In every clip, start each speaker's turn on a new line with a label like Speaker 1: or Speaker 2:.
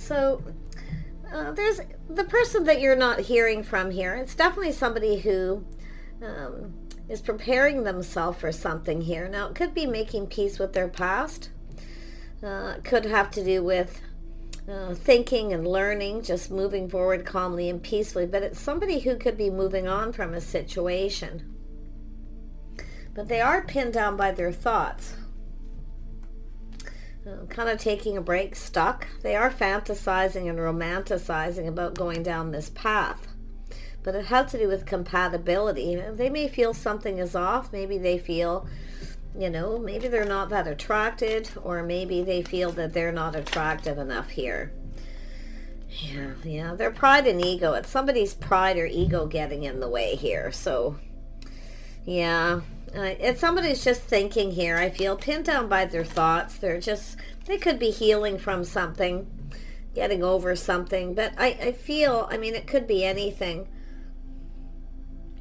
Speaker 1: So there's the person that you're not hearing from here. It's definitely somebody who is preparing themselves for something here. Now, it could be making peace with their past. It could have to do with thinking and learning, just moving forward calmly and peacefully. But it's somebody who could be moving on from a situation. But they are pinned down by their thoughts. Kind of taking a break, stuck. They are fantasizing and romanticizing about going down this path. But it has to do with compatibility. They may feel something is off. Maybe they feel, maybe they're not that attracted, or maybe they feel that they're not attractive enough here. Yeah, their pride and ego. It's somebody's pride or ego getting in the way here. So, yeah. It's somebody's just thinking here. I feel pinned down by their thoughts. They could be healing from something, getting over something. But I feel, it could be anything.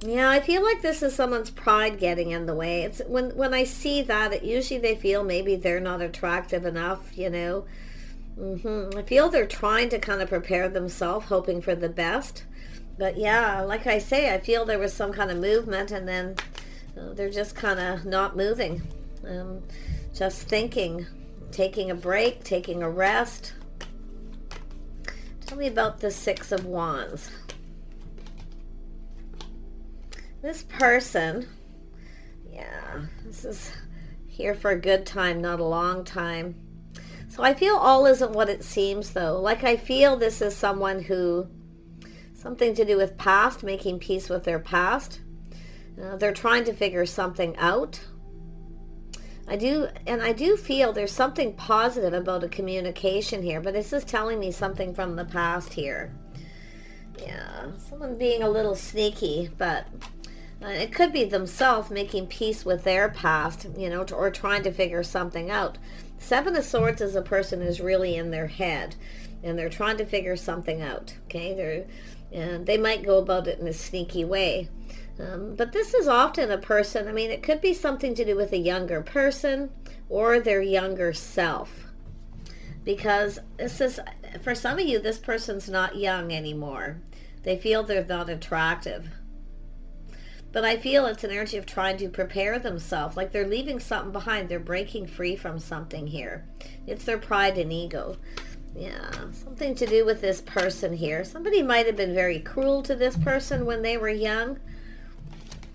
Speaker 1: Yeah, I feel like this is someone's pride getting in the way. It's when I see that, usually they feel maybe they're not attractive enough, I feel they're trying to kind of prepare themselves, hoping for the best. But yeah, like I say, I feel there was some kind of movement, and then they're just kind of not moving, just thinking, taking a break, taking a rest. Tell me about the Six of Wands. This person, this is here for a good time, not a long time. So I feel all isn't what it seems, though. Like, I feel this is someone who, something to do with past, making peace with their past. They're trying to figure something out. I do feel there's something positive about a communication here, but this is telling me something from the past here. Yeah, someone being a little sneaky, but it could be themselves making peace with their past, or trying to figure something out. Seven of Swords is a person who's really in their head, and they're trying to figure something out. Okay, they might go about it in a sneaky way. But this is often a person, it could be something to do with a younger person or their younger self. Because this is, for some of you, this person's not young anymore. They feel they're not attractive. But I feel it's an energy of trying to prepare themselves, like they're leaving something behind. They're breaking free from something here. It's their pride and ego. Yeah, something to do with this person here. Somebody might have been very cruel to this person when they were young.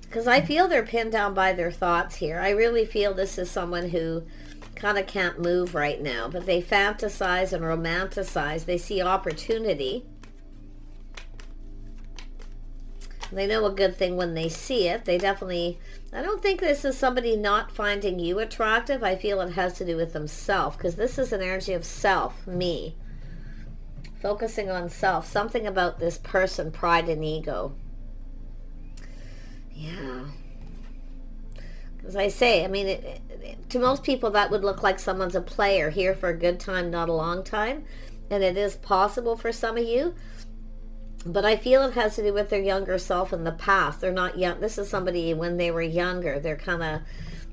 Speaker 1: Because I feel they're pinned down by their thoughts here. I really feel this is someone who kind of can't move right now. But they fantasize and romanticize. They see opportunity. They know a good thing when they see it. They definitely, I don't think this is somebody not finding you attractive. I feel it has to do with themselves, because this is an energy of self, me. Focusing on self. Something about this person, pride and ego. Yeah. As I say, to most people that would look like someone's a player, here for a good time, not a long time. And it is possible for some of you. But I feel it has to do with their younger self in the past. They're not young. This is somebody when they were younger. They're kind of,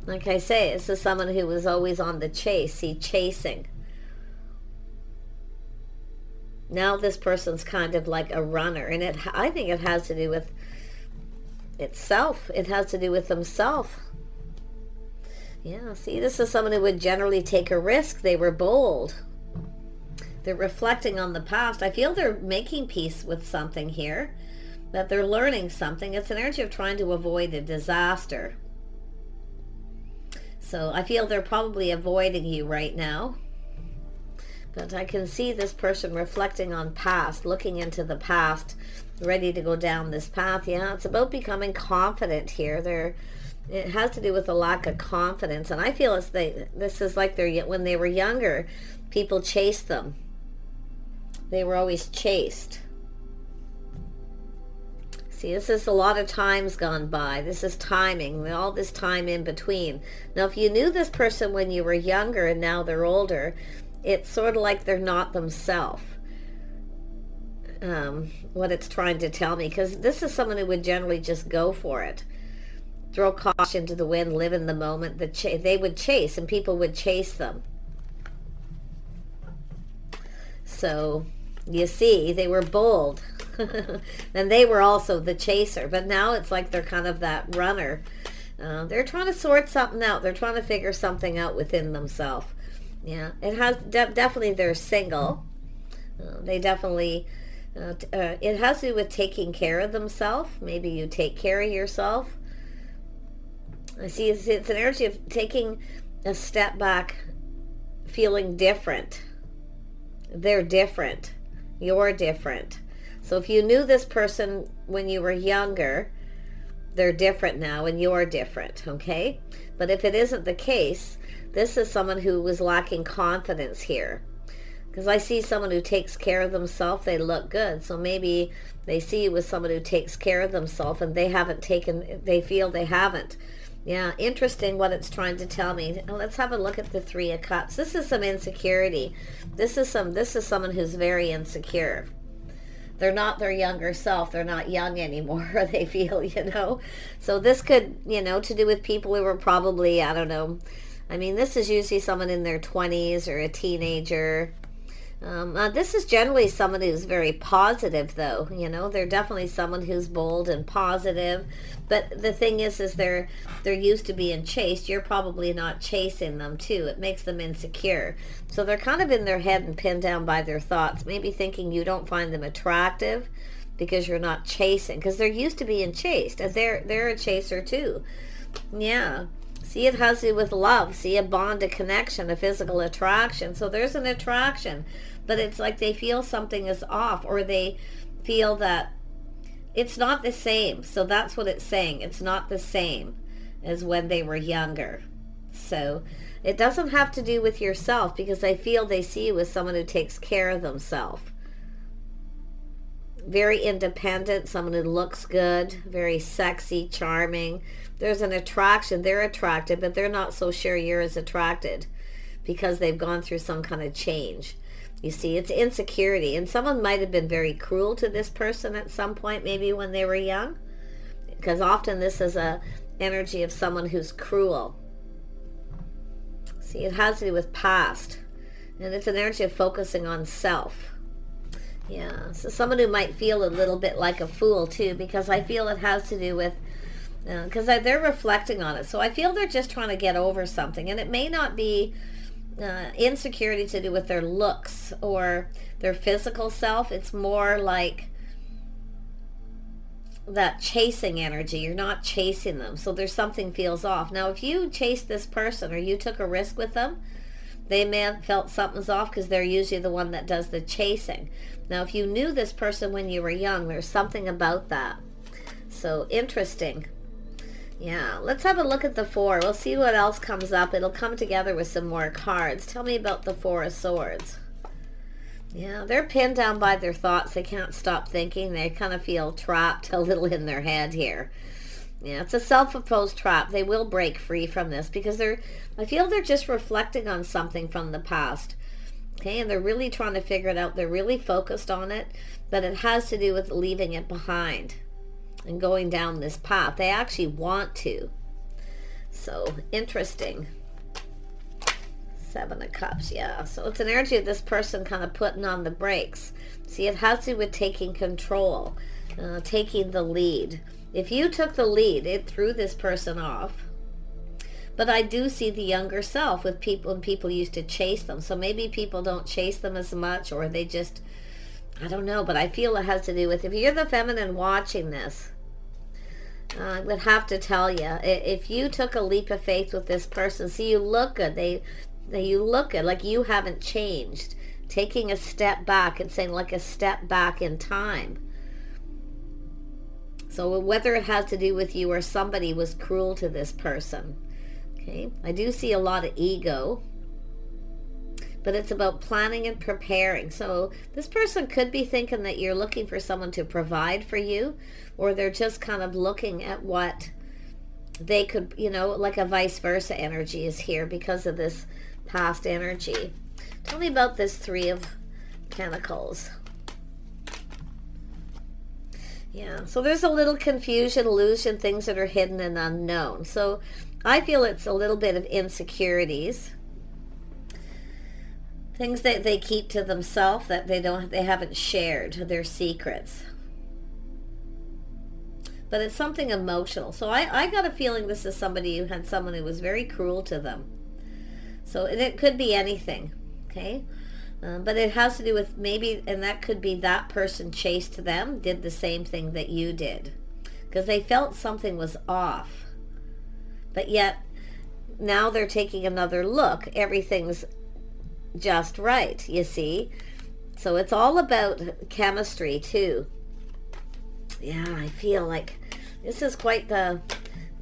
Speaker 1: like I say, this is someone who was always on the chase. See, chasing. Now this person's kind of like a runner. And I think it has to do with itself. It has to do with themselves. Yeah, see, this is someone who would generally take a risk. They were bold. They're reflecting on the past. I feel they're making peace with something here, that they're learning something. It's an energy of trying to avoid a disaster. So I feel they're probably avoiding you right now. But I can see this person reflecting on past, looking into the past, ready to go down this path. Yeah, it's about becoming confident here. It has to do with a lack of confidence. And I feel this is like when they were younger, people chased them. They were always chased. See, this is a lot of times gone by. This is timing, all this time in between. Now, if you knew this person when you were younger and now they're older, it's sort of like they're not themselves. What it's trying to tell me. Because this is someone who would generally just go for it. Throw caution to the wind, live in the moment. They would chase, and people would chase them. So you see, they were bold. And they were also the chaser, but now it's like they're kind of that runner. They're trying to sort something out. They're trying to figure something out within themselves. Yeah, it has definitely they're single. They definitely, it has to do with taking care of themselves. Maybe you take care of yourself. I see it's an energy of taking a step back, feeling different. They're different. You're different. So if you knew this person when you were younger, they're different now and you're different, okay? But if it isn't the case, this is someone who was lacking confidence here. Because I see someone who takes care of themselves, they look good. So maybe they see you as someone who takes care of themselves and they feel they haven't. Yeah, interesting what it's trying to tell me. Now let's have a look at the Three of Cups. This is some insecurity. This is someone who's very insecure. They're not their younger self. They're not young anymore, they feel, So this could, to do with people who were probably, I don't know. I mean, this is usually someone in their 20s or a teenager. This is generally someone who's very positive, though. They're definitely someone who's bold and positive. But the thing is they're used to being chased. You're probably not chasing them, too. It makes them insecure. So they're kind of in their head and pinned down by their thoughts, maybe thinking you don't find them attractive because you're not chasing. Because they're used to being chased. And they're a chaser, too. Yeah. See, it has to do with love. See, a bond, a connection, a physical attraction. So there's an attraction. But it's like they feel something is off, or they feel that it's not the same. So that's what it's saying. It's not the same as when they were younger. So it doesn't have to do with yourself, because I feel they see you as someone who takes care of themselves. Very independent, someone who looks good, very sexy, charming. There's an attraction. They're attracted, but they're not so sure you're as attracted because they've gone through some kind of change. You see, it's insecurity. And someone might have been very cruel to this person at some point, maybe when they were young. Because often this is a energy of someone who's cruel. See, it has to do with past. And it's an energy of focusing on self. Yeah, so someone who might feel a little bit like a fool, too, because I feel it has to do with, because they're reflecting on it. So I feel they're just trying to get over something. And it may not be insecurity to do with their looks or their physical self. It's more like that chasing energy. You're not chasing them, so there's something feels off. Now if you chase this person or you took a risk with them, they may have felt something's off, because they're usually the one that does the chasing. Now if you knew this person when you were young, there's something about that. So interesting. Yeah, let's have a look at the Four. We'll see what else comes up. It'll come together with some more cards. Tell me about the Four of Swords. Yeah, they're pinned down by their thoughts. They can't stop thinking. They kind of feel trapped a little in their head here. Yeah, it's a self-imposed trap. They will break free from this because I feel they're just reflecting on something from the past. Okay, and they're really trying to figure it out. They're really focused on it, but it has to do with leaving it behind and going down this path. They actually want to. So interesting. Seven of Cups, yeah. So it's an energy of this person kind of putting on the brakes. See, it has to do with taking control, taking the lead. If you took the lead, it threw this person off. But I do see the younger self with people, and people used to chase them. So maybe people don't chase them as much, or they just, I don't know, but I feel it has to do with, if you're the feminine watching this, I would have to tell you, if you took a leap of faith with this person, see, you look good. You look good, like you haven't changed. Taking a step back and saying like a step back in time. So whether it has to do with you or somebody was cruel to this person. Okay, I do see a lot of ego. But it's about planning and preparing. So this person could be thinking that you're looking for someone to provide for you, or they're just kind of looking at what they could, like a vice versa energy is here because of this past energy. Tell me about this Three of Pentacles. Yeah, so there's a little confusion, illusion, things that are hidden and unknown. So I feel it's a little bit of insecurities. Things that they keep to themselves, that they haven't shared, their secrets. But it's something emotional. So I got a feeling this is somebody who had someone who was very cruel to them. So it could be anything, okay? But it has to do with maybe, and that could be that person chased them, did the same thing that you did. Because they felt something was off. But yet, now they're taking another look. Everything's just right, you see. So it's all about chemistry too. Yeah, I feel like this is quite the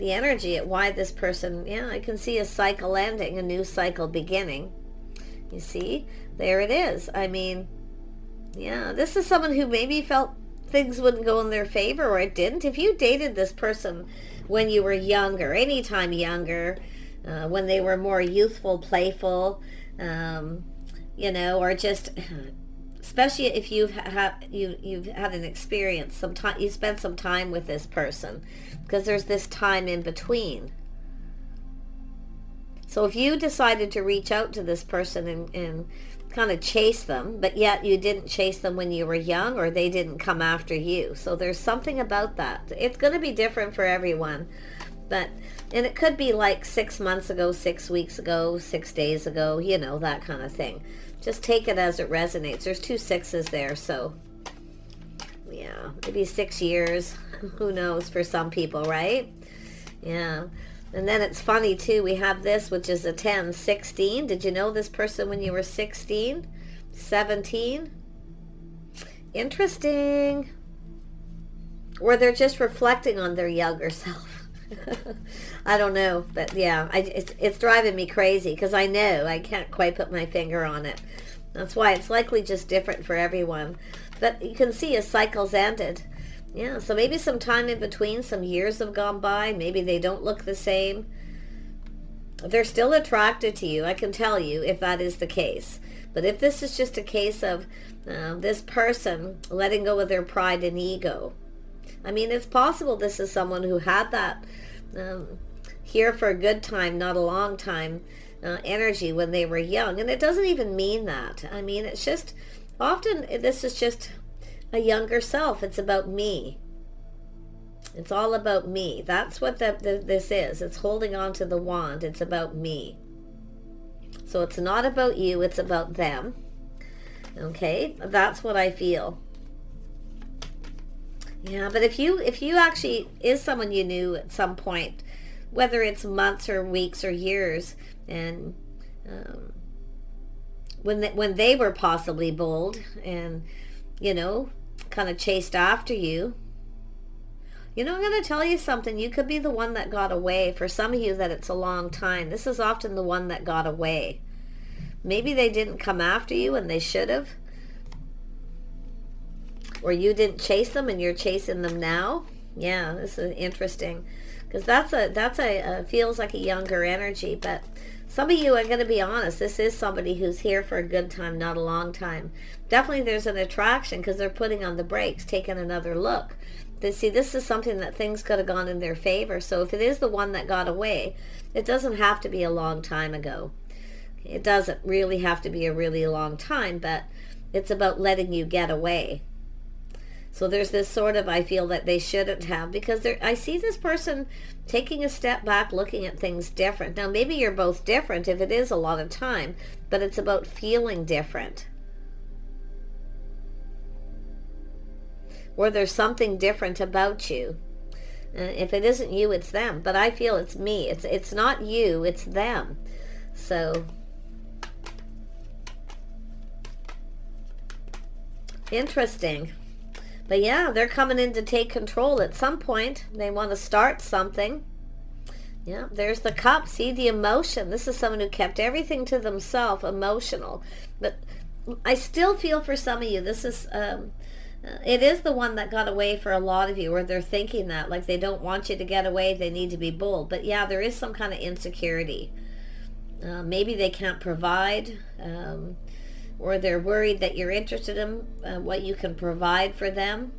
Speaker 1: energy at why this person, yeah, I can see a cycle ending, a new cycle beginning. You see, there it is. I mean, yeah, this is someone who maybe felt things wouldn't go in their favor, or it didn't. If you dated this person when you were younger, anytime younger, when they were more youthful, playful, you know, or just, especially if you've had an experience, some time, you spent some time with this person, because there's this time in between. So if you decided to reach out to this person and kind of chase them, but yet you didn't chase them when you were young, or they didn't come after you. So there's something about that. It's going to be different for everyone. But, and it could be like 6 months ago, 6 weeks ago, 6 days ago, you know, that kind of thing. Just take it as it resonates. There's 2 6s there, so yeah, maybe 6 years. Who knows for some people, right? Yeah. And then it's funny too, we have this, which is a 10, 16. Did you know this person when you were 16, 17? Interesting. Or they're just reflecting on their younger self. I don't know, but yeah, it's driving me crazy, because I know I can't quite put my finger on it. That's why it's likely just different for everyone. But you can see a cycle's ended. Yeah, so maybe some time in between, some years have gone by. Maybe they don't look the same. They're still attracted to you, I can tell you, if that is the case. But if this is just a case of this person letting go of their pride and ego, I mean, it's possible this is someone who had that here for a good time, not a long time energy when they were young. And it doesn't even mean that. I mean, it's just, often this is just a younger self. It's about me. It's all about me. That's what this is. It's holding on to the wand. It's about me. So it's not about you. It's about them. Okay? That's what I feel. Yeah, but if you actually is someone you knew at some point, whether it's months or weeks or years, and when they were possibly bold and, you know, kind of chased after you, you know, I'm going to tell you something. You could be the one that got away. For some of you that it's a long time. This is often the one that got away. Maybe they didn't come after you and they should have. Or you didn't chase them and you're chasing them now. Yeah, this is interesting. Because that's a feels like a younger energy. But some of you, I'm going to be honest, this is somebody who's here for a good time, not a long time. Definitely there's an attraction, because they're putting on the brakes, taking another look. See, this is something that things could have gone in their favor. So if it is the one that got away, it doesn't have to be a long time ago. It doesn't really have to be a really long time, but it's about letting you get away. So there's this sort of, I feel that they shouldn't have, because I see this person taking a step back, looking at things different. Now, maybe you're both different if it is a lot of time, but it's about feeling different. Or there's something different about you. If it isn't you, it's them. But I feel it's me. It's not you, it's them. So, interesting. But yeah, they're coming in to take control at some point. They want to start something. Yeah, there's the cup. See the emotion. This is someone who kept everything to themselves, emotional. But I still feel for some of you, this is, it is the one that got away for a lot of you, or they're thinking that, like they don't want you to get away, they need to be bold. But yeah, there is some kind of insecurity. Maybe they can't provide, or they're worried that you're interested in what you can provide for them,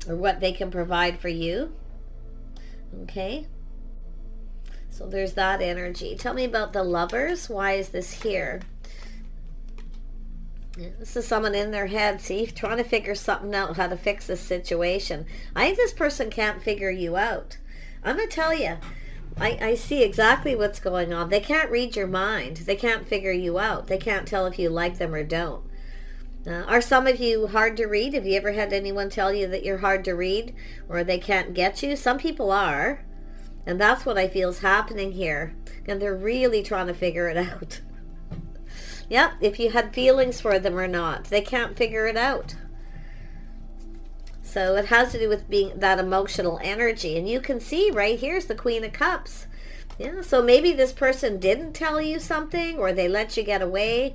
Speaker 1: or what they can provide for you. Okay, so there's that energy. Tell me about the Lovers. Why is this here? Yeah, this is someone in their head, see, trying to figure something out, how to fix this situation. I think this person can't figure you out. I'm going to tell you, I see exactly what's going on. They can't read your mind. They can't figure you out. They can't tell if you like them or don't. Are some of you hard to read? Have you ever had anyone tell you that you're hard to read or they can't get you? Some people are. And that's what I feel is happening here. And they're really trying to figure it out. Yep, if you had feelings for them or not. They can't figure it out. So it has to do with being that emotional energy. And you can see right here's the Queen of Cups. Yeah, so maybe this person didn't tell you something or they let you get away.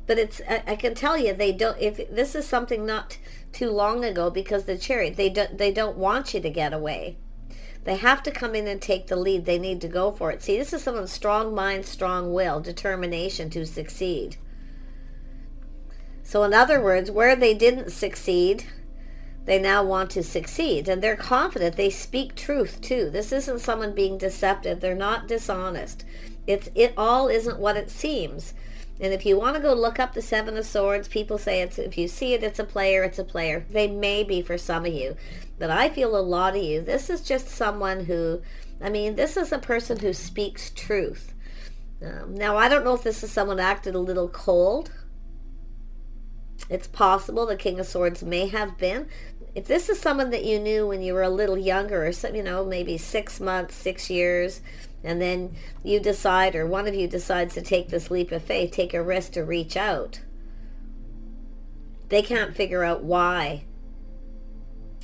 Speaker 1: But it's, I can tell you, they don't, if this is something not too long ago, because the Chariot, they don't want you to get away. They have to come in and take the lead. They need to go for it. See, this is someone's strong mind, strong will, determination to succeed. So in other words, where they didn't succeed, they now want to succeed. And they're confident. They speak truth too. This isn't someone being deceptive. They're not dishonest. It all isn't what it seems. And if you want to go look up the Seven of Swords, people say if you see it, it's a player, it's a player. They may be for some of you. But I feel a lot of you, this is just someone who, this is a person who speaks truth. Now, I don't know if this is someone who acted a little cold. It's possible the King of Swords may have been. If this is someone that you knew when you were a little younger, or maybe 6 months, 6 years, and then you decide, or one of you decides to take this leap of faith, take a risk to reach out. They can't figure out why.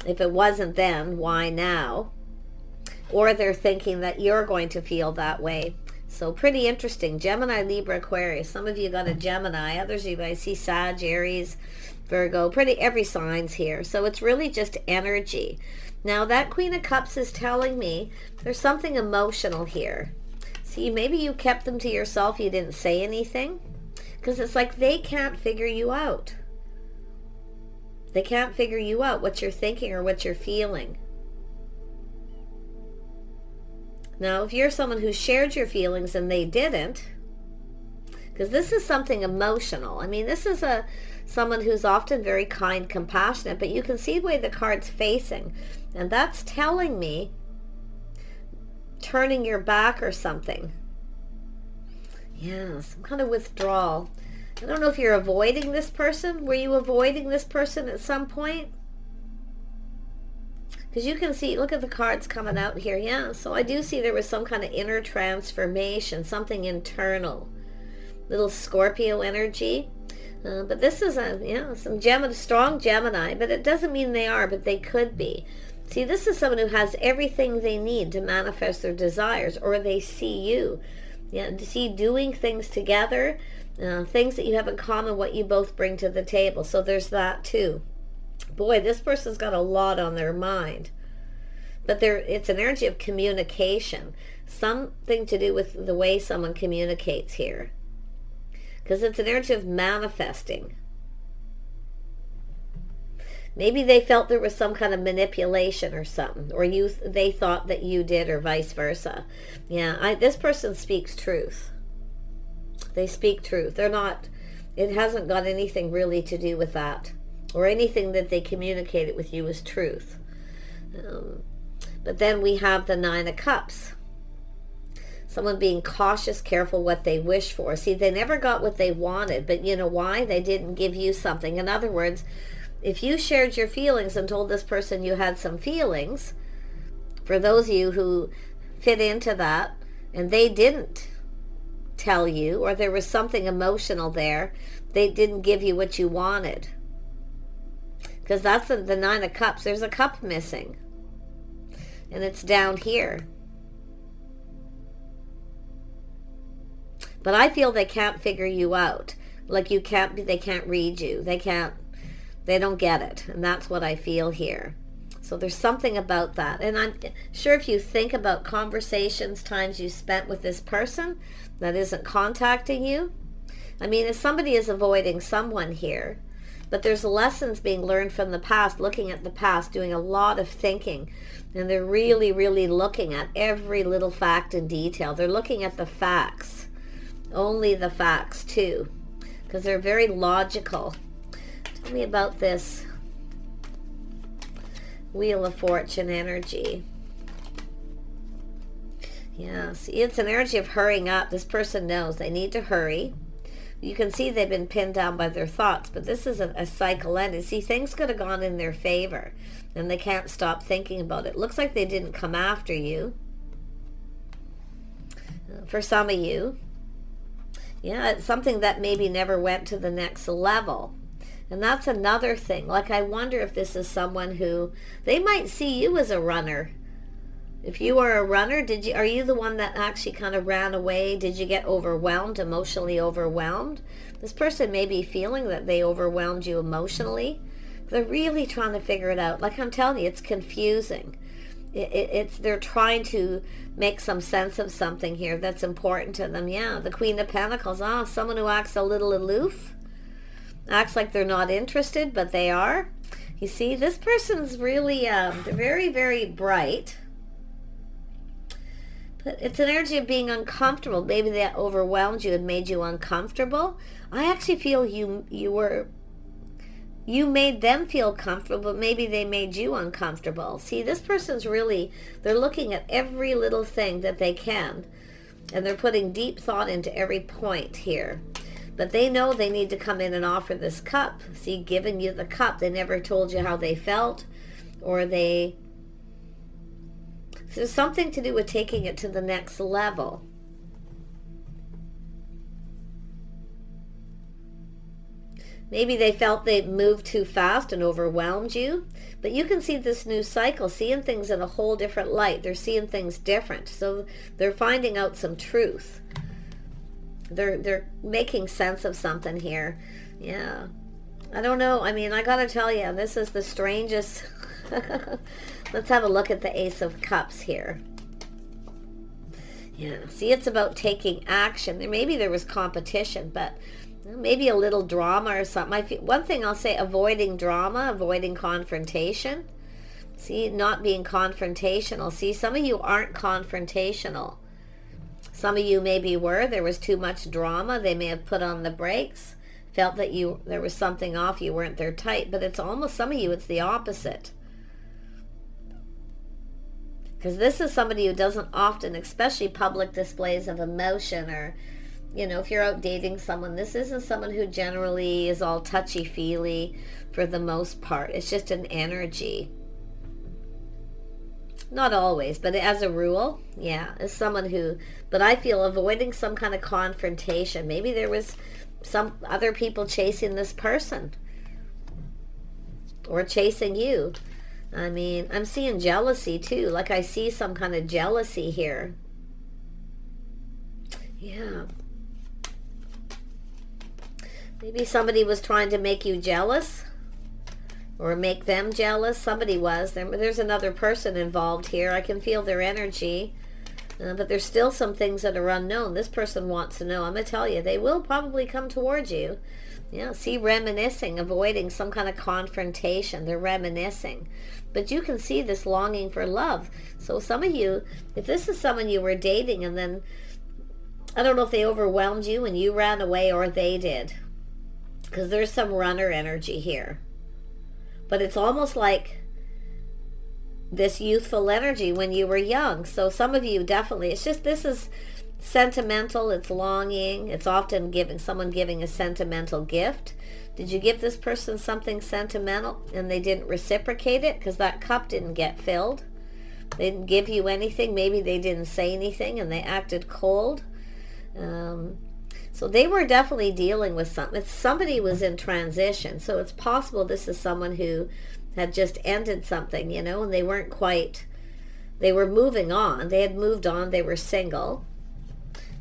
Speaker 1: If it wasn't then, why now? Or they're thinking that you're going to feel that way. So pretty interesting. Gemini, Libra, Aquarius. Some of you got a Gemini. Others of you guys see Sag, Aries, Virgo. Pretty every sign's here. So it's really just energy. Now that Queen of Cups is telling me there's something emotional here. See, maybe you kept them to yourself. You didn't say anything. Because it's like they can't figure you out. They can't figure you out, what you're thinking or what you're feeling. Now, if you're someone who shared your feelings and they didn't, because this is something emotional. This is someone who's often very kind, compassionate, but you can see the way the card's facing. And that's telling me turning your back or something. Yeah, some kind of withdrawal. I don't know if you're avoiding this person. Were you avoiding this person at some point? Because you can see, look at the cards coming out here. Yeah, so I do see there was some kind of inner transformation, something internal. Little Scorpio energy. But this is some strong Gemini, but it doesn't mean they are, but they could be. See, this is someone who has everything they need to manifest their desires, or they see you. Yeah, to see doing things together, things that you have in common, what you both bring to the table. So there's that too. Boy, this person's got a lot on their mind. But it's an energy of communication. Something to do with the way someone communicates here. Because it's an energy of manifesting. Maybe they felt there was some kind of manipulation or something. Or they thought that you did, or vice versa. Yeah, this person speaks truth. They speak truth. It hasn't got anything really to do with that. Or anything that they communicated with you is truth. But then we have the Nine of Cups. Someone being cautious, careful what they wish for. See, they never got what they wanted, but you know why? They didn't give you something. In other words, if you shared your feelings and told this person you had some feelings, for those of you who fit into that, and they didn't tell you, or there was something emotional there, they didn't give you what you wanted. Because that's the Nine of Cups. There's a cup missing. And it's down here. But I feel they can't figure you out. Like they can't read you. They don't get it. And that's what I feel here. So there's something about that. And I'm sure if you think about conversations, times you spent with this person that isn't contacting you. If somebody is avoiding someone here, but there's lessons being learned from the past, looking at the past, doing a lot of thinking. And they're really, really looking at every little fact and detail. They're looking at the facts. Only the facts, too. Because they're very logical. Tell me about this Wheel of Fortune energy. Yeah, see, it's an energy of hurrying up. This person knows they need to hurry. You can see they've been pinned down by their thoughts, but this is a cycle ending. See, things could have gone in their favor, and they can't stop thinking about it. Looks like they didn't come after you. For some of you, yeah, it's something that maybe never went to the next level. And that's another thing. Like, I wonder if this is someone who, they might see you as a runner. If you were a runner, are you the one that actually kind of ran away? Did you get overwhelmed, emotionally overwhelmed? This person may be feeling that they overwhelmed you emotionally. They're really trying to figure it out. Like I'm telling you, it's confusing. They're trying to make some sense of something here that's important to them. Yeah, the Queen of Pentacles. Someone who acts a little aloof. Acts like they're not interested, but they are. You see, this person's really they're very, very bright. But it's an energy of being uncomfortable. Maybe that overwhelmed you and made you uncomfortable. I actually feel you made them feel comfortable, but maybe they made you uncomfortable. See, this person's really, they're looking at every little thing that they can, and they're putting deep thought into every point here. But they know they need to come in and offer this cup. See, giving you the cup. They never told you how they felt, or there's something to do with taking it to the next level. Maybe they felt they moved too fast and overwhelmed you. But you can see this new cycle, seeing things in a whole different light. They're seeing things different. So they're finding out some truth. They're making sense of something here. Yeah. I don't know. I mean, I gotta tell you, this is the strangest. Let's have a look at the Ace of Cups here. Yeah, see, it's about taking action. Maybe there was competition, but maybe a little drama or something. One thing I'll say, avoiding drama, avoiding confrontation. See, not being confrontational. See, some of you aren't confrontational. Some of you maybe were. There was too much drama. They may have put on the brakes, felt that there was something off, you weren't there tight. But it's almost, some of you, it's the opposite. Because this is somebody who doesn't often, especially public displays of emotion, or, you know, if you're out dating someone, this isn't someone who generally is all touchy-feely for the most part. It's just an energy. Not always, but as a rule, yeah, is someone who, but I feel avoiding some kind of confrontation. Maybe there was some other people chasing this person or chasing you. I mean, I'm seeing jealousy too. Like I see some kind of jealousy here. Yeah. Maybe somebody was trying to make you jealous or make them jealous. Somebody was. There's another person involved here. I can feel their energy. But there's still some things that are unknown. This person wants to know. I'm going to tell you, they will probably come towards you. Yeah, see, reminiscing, avoiding some kind of confrontation. They're reminiscing. But you can see this longing for love. So some of you, if this is someone you were dating and then, I don't know if they overwhelmed you and you ran away or they did. Because there's some runner energy here. But it's almost like this youthful energy when you were young. So some of you definitely, it's just, this is sentimental, it's longing, it's often someone giving a sentimental gift. Did you give this person something sentimental and they didn't reciprocate it? Because that cup didn't get filled. They didn't give you anything. Maybe they didn't say anything and they acted cold. So they were definitely dealing with something. Somebody was in transition. So it's possible this is someone who had just ended something, you know, and they weren't quite, they were moving on. They had moved on. They were single.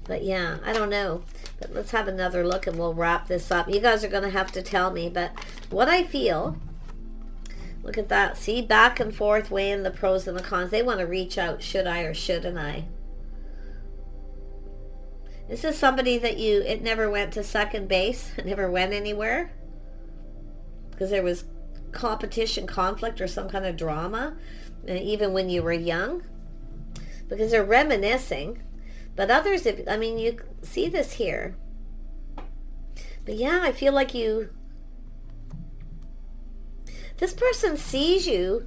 Speaker 1: But yeah, I don't know. But let's have another look and we'll wrap this up. You guys are going to have to tell me. But what I feel, look at that. See, back and forth, weighing the pros and the cons. They want to reach out. Should I or shouldn't I? This is somebody that it never went to second base. It never went anywhere. Because there was competition, conflict, or some kind of drama. Even when you were young. Because they're reminiscing. But others, I mean, you see this here. But yeah, I feel like you this person sees you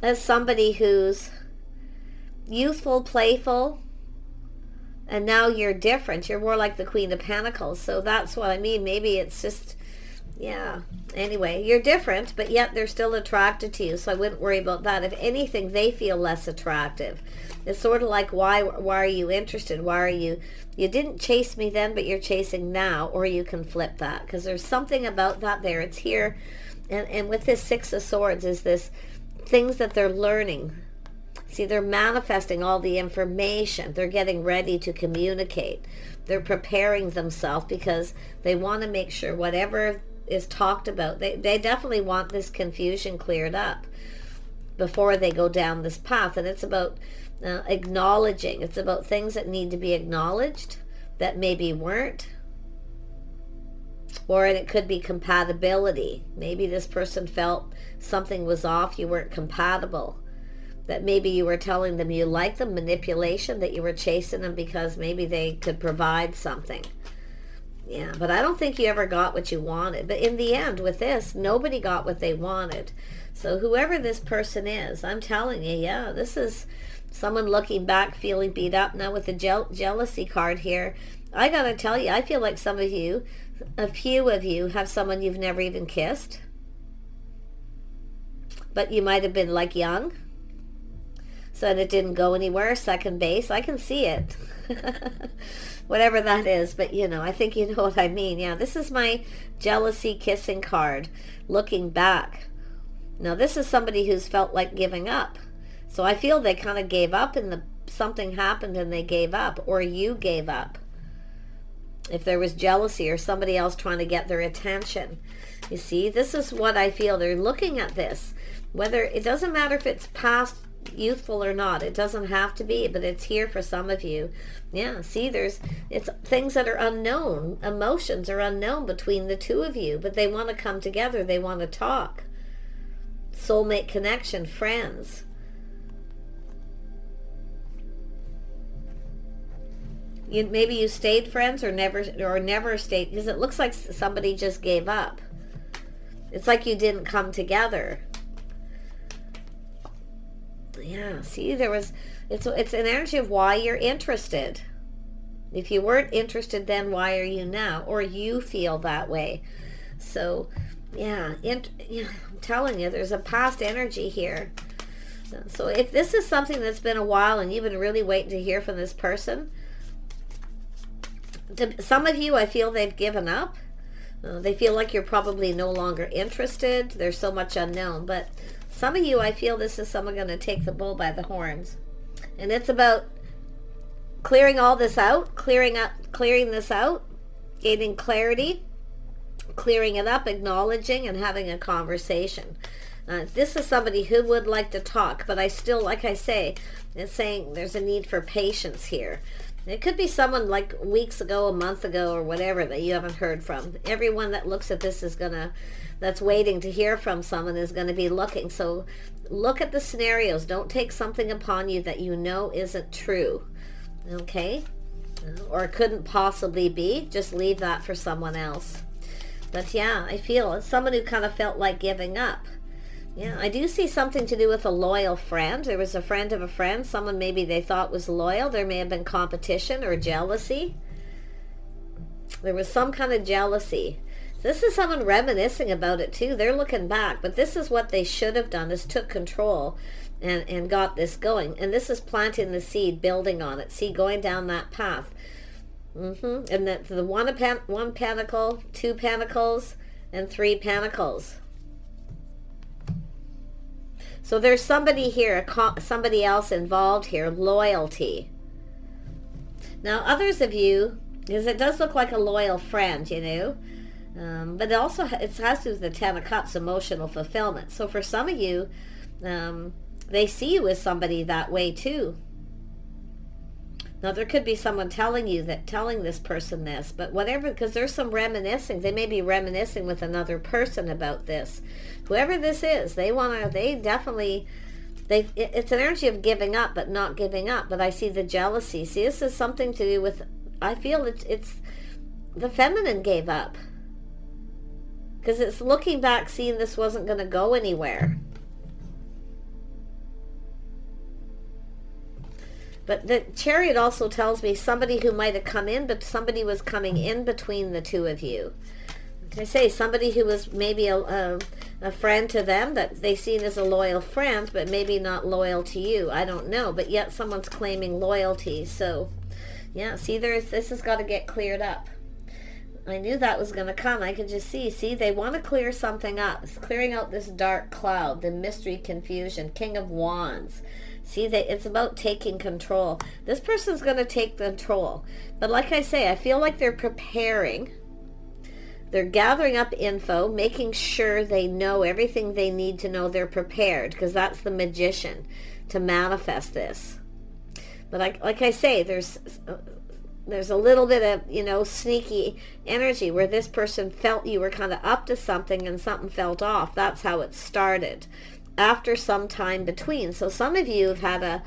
Speaker 1: as somebody who's youthful, playful, and now you're different. You're more like the Queen of Pentacles. So that's what I mean. Maybe it's just, yeah. Anyway, you're different, but yet they're still attracted to you. So I wouldn't worry about that. If anything, they feel less attractive. It's sort of like, why are you interested? Why are you didn't chase me then, but you're chasing now. Or you can flip that, because there's something about that there. It's here. And with this Six of Swords is this things that they're learning. See, they're manifesting all the information. They're getting ready to communicate. They're preparing themselves because they want to make sure whatever is talked about, they definitely want this confusion cleared up before they go down this path. And it's about acknowledging. It's about things that need to be acknowledged that maybe weren't. Or it could be compatibility. Maybe this person felt something was off. You weren't compatible. That maybe you were telling them you liked them, manipulation, that you were chasing them because maybe they could provide something. Yeah, but I don't think you ever got what you wanted. But in the end, with this, nobody got what they wanted. So whoever this person is, I'm telling you, yeah, this is someone looking back, feeling beat up. Now with the jealousy card here, I gotta tell you, I feel like some of you, a few of you, have someone you've never even kissed. But you might have been like young. So it didn't go anywhere, second base. I can see it. Whatever that is. But, you know, I think you know what I mean. Yeah, this is my jealousy kissing card, looking back. Now, this is somebody who's felt like giving up. So I feel they kind of gave up and something happened and they gave up. Or you gave up. If there was jealousy or somebody else trying to get their attention. You see, this is what I feel. They're looking at this. Whether, it doesn't matter if it's past, youthful or not, it doesn't have to be, but it's here for some of you. Yeah, see, it's things that are unknown. Emotions are unknown between the two of you, but they want to come together. They want to talk. Soulmate connection, friends. Maybe you stayed friends or never stayed, because it looks like somebody just gave up. It's like you didn't come together. Yeah, see, it's an energy of why you're interested. If you weren't interested then, why are you now? Or you feel that way. So, yeah, I'm telling you, there's a past energy here. So if this is something that's been a while and you've been really waiting to hear from this person, some of you, I feel they've given up. They feel like you're probably no longer interested. There's so much unknown, but some of you, I feel this is someone going to take the bull by the horns. And it's about clearing all this out, clearing this out, gaining clarity, clearing it up, acknowledging, and having a conversation. This is somebody who would like to talk, but I still, like I say, it's saying there's a need for patience here. It could be someone like weeks ago, a month ago, or whatever that you haven't heard from. Everyone that looks at this that's waiting to hear from someone is going to be looking. So look at the scenarios. Don't take something upon you that you know isn't true. Okay? Or couldn't possibly be. Just leave that for someone else. But yeah, I feel it's someone who kind of felt like giving up. Yeah, I do see something to do with a loyal friend. There was a friend of a friend. Someone maybe they thought was loyal. There may have been competition or jealousy. There was some kind of jealousy. This is someone reminiscing about it too. They're looking back, but this is what they should have done, is took control and got this going. And this is planting the seed, building on it. See, going down that path. And the one pentacle, two pentacles, and three pentacles. So there's somebody here, somebody else involved here, loyalty. Now others of you, because it does look like a loyal friend, you know, but it also has to do with the Ten of Cups, emotional fulfillment. So for some of you, they see you as somebody that way too. Now there could be someone telling this person this, but whatever, because there's some reminiscing. They may be reminiscing with another person about this. Whoever this is, it's an energy of giving up, but not giving up. But I see the jealousy. See, this is something to do with, I feel it's the feminine gave up. because it's looking back, seeing this wasn't going to go anywhere. But the Chariot also tells me somebody who might have come in, but somebody was coming in between the two of you. I say somebody who was maybe a friend to them, that they seen as a loyal friend, but maybe not loyal to you. I don't know, but yet someone's claiming loyalty. So yeah, see, this has got to get cleared up. I knew that was going to come. I could just see they want to clear something up. It's clearing out this dark cloud, the mystery, confusion, King of Wands. See, it's about taking control. This person's going to take control. But like I say, I feel like they're preparing. They're gathering up info, making sure they know everything they need to know. They're prepared, because that's the Magician, to manifest this. But like I say, there's a little bit of, sneaky energy where this person felt you were kind of up to something and something felt off. That's how it started, after some time between. So some of you have had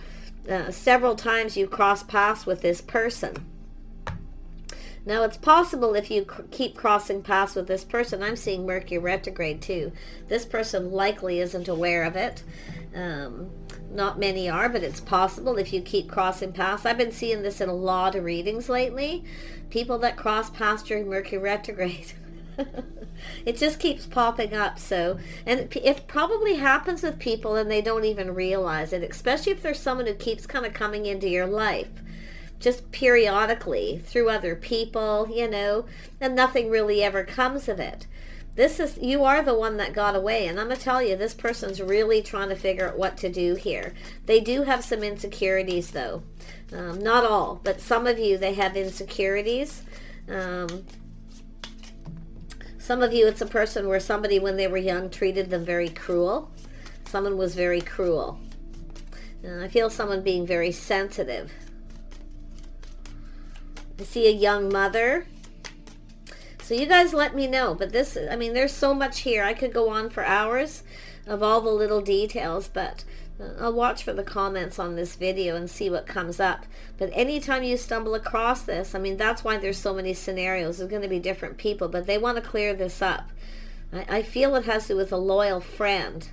Speaker 1: several times you crossed paths with this person. Now, it's possible if you keep crossing paths with this person, I'm seeing Mercury retrograde too. This person likely isn't aware of it. Not many are, but it's possible if you keep crossing paths. I've been seeing this in a lot of readings lately. People that cross paths during Mercury retrograde. It just keeps popping up. So, and it probably happens with people and they don't even realize it, especially if there's someone who keeps kind of coming into your life just periodically through other people, and nothing really ever comes of it. You are the one that got away, and I'm going to tell you, this person's really trying to figure out what to do here. They do have some insecurities, though. Not all, but some of you, they have insecurities. Some of you, it's a person where somebody, when they were young, treated them very cruel. Someone was very cruel. I feel someone being very sensitive. I see a young mother. So you guys let me know. But there's so much here. I could go on for hours of all the little details, but I'll watch for the comments on this video and see what comes up. But anytime you stumble across this, that's why there's so many scenarios. There's going to be different people, but they want to clear this up. I feel it has to do with a loyal friend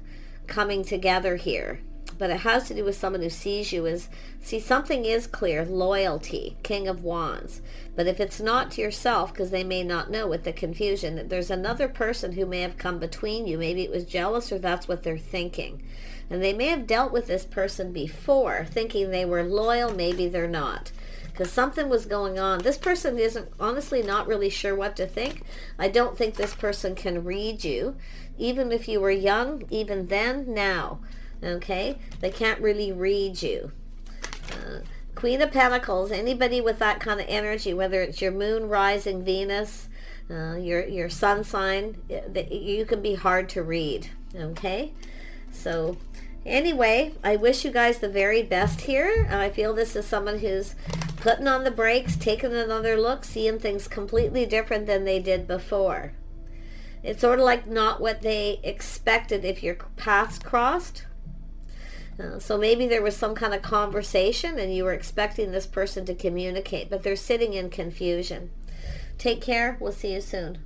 Speaker 1: coming together here. But it has to do with someone who sees you as, something is clear, loyalty, King of Wands. But if it's not to yourself, because they may not know with the confusion, there's another person who may have come between you. Maybe it was jealous, or that's what they're thinking. And they may have dealt with this person before, thinking they were loyal. Maybe they're not, because something was going on. This person isn't, honestly, not really sure what to think. I don't think this person can read you, even if you were young, even then, now. Okay, they can't really read you. Queen of Pentacles, anybody with that kind of energy, whether it's your moon, rising, Venus, your sun sign, you can be hard to read. Okay, so anyway, I wish you guys the very best here. I feel this is someone who's putting on the brakes, taking another look, seeing things completely different than they did before. It's sort of like not what they expected if your paths crossed. So maybe there was some kind of conversation and you were expecting this person to communicate, but they're sitting in confusion. Take care. We'll see you soon.